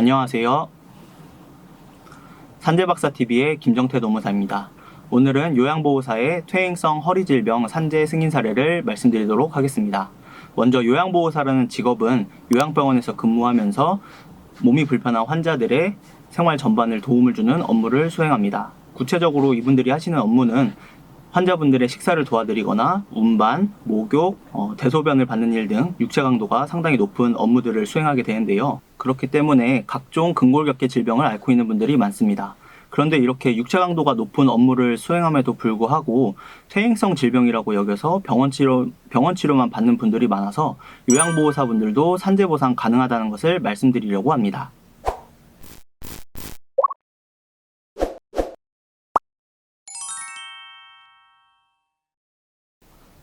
안녕하세요. 산재박사TV의 김정태 노무사입니다. 오늘은 요양보호사의 퇴행성 허리질병 산재 승인 사례를 말씀드리도록 하겠습니다. 먼저 요양보호사라는 직업은 요양병원에서 근무하면서 몸이 불편한 환자들의 생활 전반을 도움을 주는 업무를 수행합니다. 구체적으로 이분들이 하시는 업무는 환자분들의 식사를 도와드리거나 운반, 목욕, 대소변을 받는 일 등 육체 강도가 상당히 높은 업무들을 수행하게 되는데요. 그렇기 때문에 각종 근골격계 질병을 앓고 있는 분들이 많습니다. 그런데 이렇게 육체 강도가 높은 업무를 수행함에도 불구하고 퇴행성 질병이라고 여겨서 병원 치료만 받는 분들이 많아서 요양보호사분들도 산재 보상 가능하다는 것을 말씀드리려고 합니다.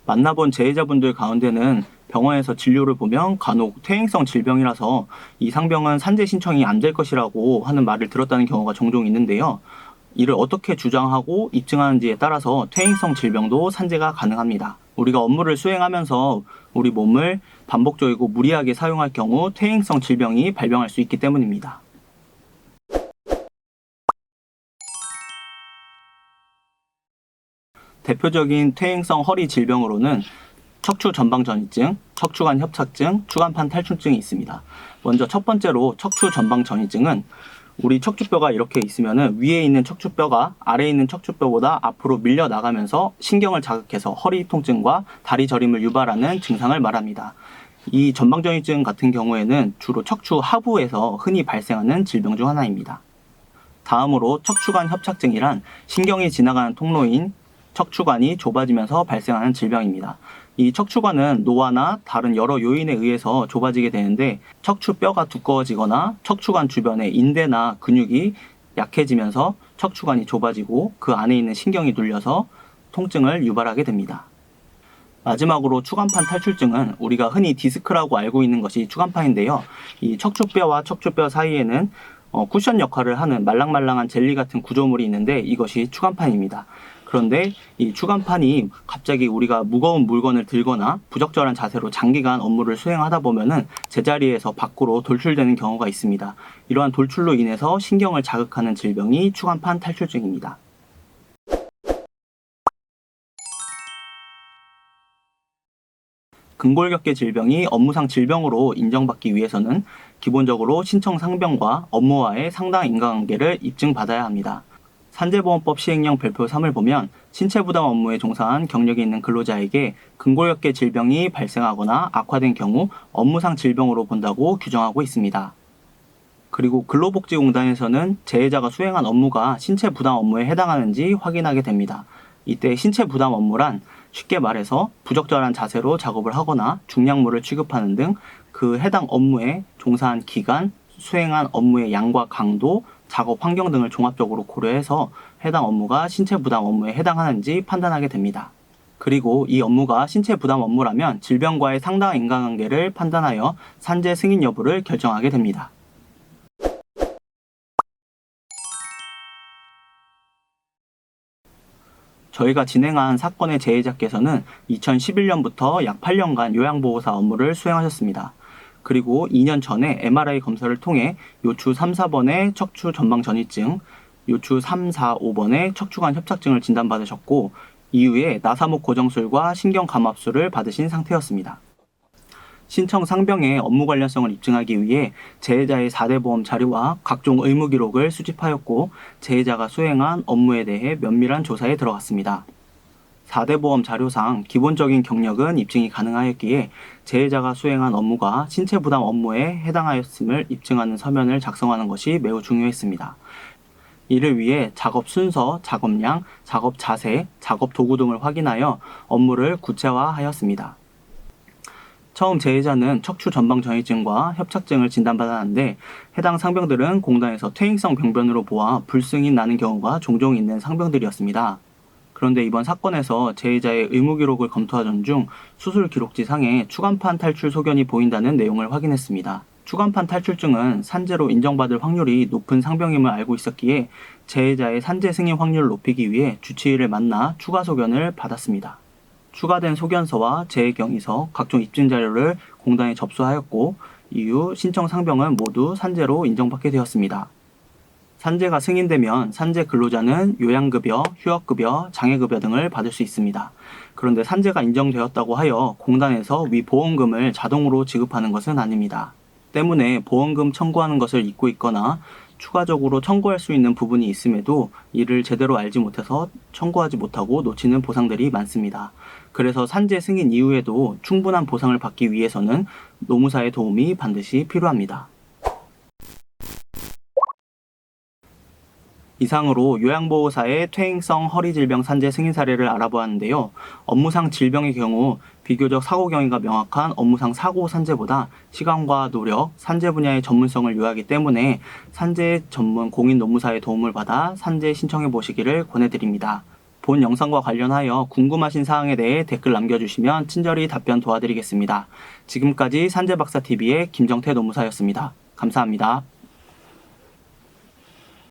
만나본 재해자분들 가운데는 병원에서 진료를 보면 간혹 퇴행성 질병이라서 이 상병은 산재 신청이 안 될 것이라고 하는 말을 들었다는 경우가 종종 있는데요. 이를 어떻게 주장하고 입증하는지에 따라서 퇴행성 질병도 산재가 가능합니다. 우리가 업무를 수행하면서 우리 몸을 반복적이고 무리하게 사용할 경우 퇴행성 질병이 발병할 수 있기 때문입니다. 대표적인 퇴행성 허리 질병으로는 척추 전방 전이증, 척추관 협착증, 추간판 탈출증이 있습니다. 먼저 첫 번째로 척추 전방 전이증은 우리 척추뼈가 이렇게 있으면 위에 있는 척추뼈가 아래에 있는 척추뼈보다 앞으로 밀려 나가면서 신경을 자극해서 허리 통증과 다리 저림을 유발하는 증상을 말합니다. 이 전방 전이증 같은 경우에는 주로 척추 하부에서 흔히 발생하는 질병 중 하나입니다. 다음으로 척추관 협착증이란 신경이 지나가는 통로인 척추관이 좁아지면서 발생하는 질병입니다. 이 척추관은 노화나 다른 여러 요인에 의해서 좁아지게 되는데 척추뼈가 두꺼워지거나 척추관 주변에 인대나 근육이 약해지면서 척추관이 좁아지고 그 안에 있는 신경이 눌려서 통증을 유발하게 됩니다. 마지막으로 추간판 탈출증은 우리가 흔히 디스크라고 알고 있는 것이 추간판인데요. 이 척추뼈와 척추뼈 사이에는 쿠션 역할을 하는 말랑말랑한 젤리 같은 구조물이 있는데 이것이 추간판입니다. 그런데 이 추간판이 갑자기 우리가 무거운 물건을 들거나 부적절한 자세로 장기간 업무를 수행하다 보면은 제자리에서 밖으로 돌출되는 경우가 있습니다. 이러한 돌출로 인해서 신경을 자극하는 질병이 추간판 탈출증입니다. 근골격계 질병이 업무상 질병으로 인정받기 위해서는 기본적으로 신청 상병과 업무와의 상당 인과관계를 입증받아야 합니다. 산재보험법 시행령 별표 3을 보면 신체부담 업무에 종사한 경력이 있는 근로자에게 근골격계 질병이 발생하거나 악화된 경우 업무상 질병으로 본다고 규정하고 있습니다. 그리고 근로복지공단에서는 재해자가 수행한 업무가 신체부담 업무에 해당하는지 확인하게 됩니다. 이때 신체부담 업무란 쉽게 말해서 부적절한 자세로 작업을 하거나 중량물을 취급하는 등 그 해당 업무에 종사한 기간, 수행한 업무의 양과 강도, 작업 환경 등을 종합적으로 고려해서 해당 업무가 신체 부담 업무에 해당하는지 판단하게 됩니다. 그리고 이 업무가 신체 부담 업무라면 질병과의 상당한 인과관계를 판단하여 산재 승인 여부를 결정하게 됩니다. 저희가 진행한 사건의 재해자께서는 2011년부터 약 8년간 요양보호사 업무를 수행하셨습니다. 그리고 2년 전에 MRI 검사를 통해 요추 3, 4번의 척추 전방 전이증, 요추 3, 4, 5번의 척추관 협착증을 진단받으셨고 이후에 나사목 고정술과 신경감압술을 받으신 상태였습니다. 신청 상병의 업무 관련성을 입증하기 위해 재해자의 4대 보험 자료와 각종 의무 기록을 수집하였고 재해자가 수행한 업무에 대해 면밀한 조사에 들어갔습니다. 4대 보험 자료상 기본적인 경력은 입증이 가능하였기에 재해자가 수행한 업무가 신체 부담 업무에 해당하였음을 입증하는 서면을 작성하는 것이 매우 중요했습니다. 이를 위해 작업 순서, 작업량, 작업 자세, 작업 도구 등을 확인하여 업무를 구체화하였습니다. 처음 재해자는 척추 전방 전이증과 협착증을 진단받았는데 해당 상병들은 공단에서 퇴행성 병변으로 보아 불승인 나는 경우가 종종 있는 상병들이었습니다. 그런데 이번 사건에서 재해자의 의무 기록을 검토하던 중 수술 기록지 상에 추간판 탈출 소견이 보인다는 내용을 확인했습니다. 추간판 탈출증은 산재로 인정받을 확률이 높은 상병임을 알고 있었기에 재해자의 산재 승인 확률을 높이기 위해 주치의를 만나 추가 소견을 받았습니다. 추가된 소견서와 재해 경위서, 각종 입증 자료를 공단에 접수하였고 이후 신청 상병은 모두 산재로 인정받게 되었습니다. 산재가 승인되면 산재 근로자는 요양급여, 휴업급여, 장애급여 등을 받을 수 있습니다. 그런데 산재가 인정되었다고 하여 공단에서 위 보험금을 자동으로 지급하는 것은 아닙니다. 때문에 보험금 청구하는 것을 잊고 있거나 추가적으로 청구할 수 있는 부분이 있음에도 이를 제대로 알지 못해서 청구하지 못하고 놓치는 보상들이 많습니다. 그래서 산재 승인 이후에도 충분한 보상을 받기 위해서는 노무사의 도움이 반드시 필요합니다. 이상으로 요양보호사의 퇴행성 허리질병 산재 승인 사례를 알아보았는데요. 업무상 질병의 경우 비교적 사고 경위가 명확한 업무상 사고 산재보다 시간과 노력, 산재 분야의 전문성을 요하기 때문에 산재 전문 공인 노무사의 도움을 받아 산재 신청해 보시기를 권해드립니다. 본 영상과 관련하여 궁금하신 사항에 대해 댓글 남겨주시면 친절히 답변 도와드리겠습니다. 지금까지 산재박사TV의 김정태 노무사였습니다. 감사합니다.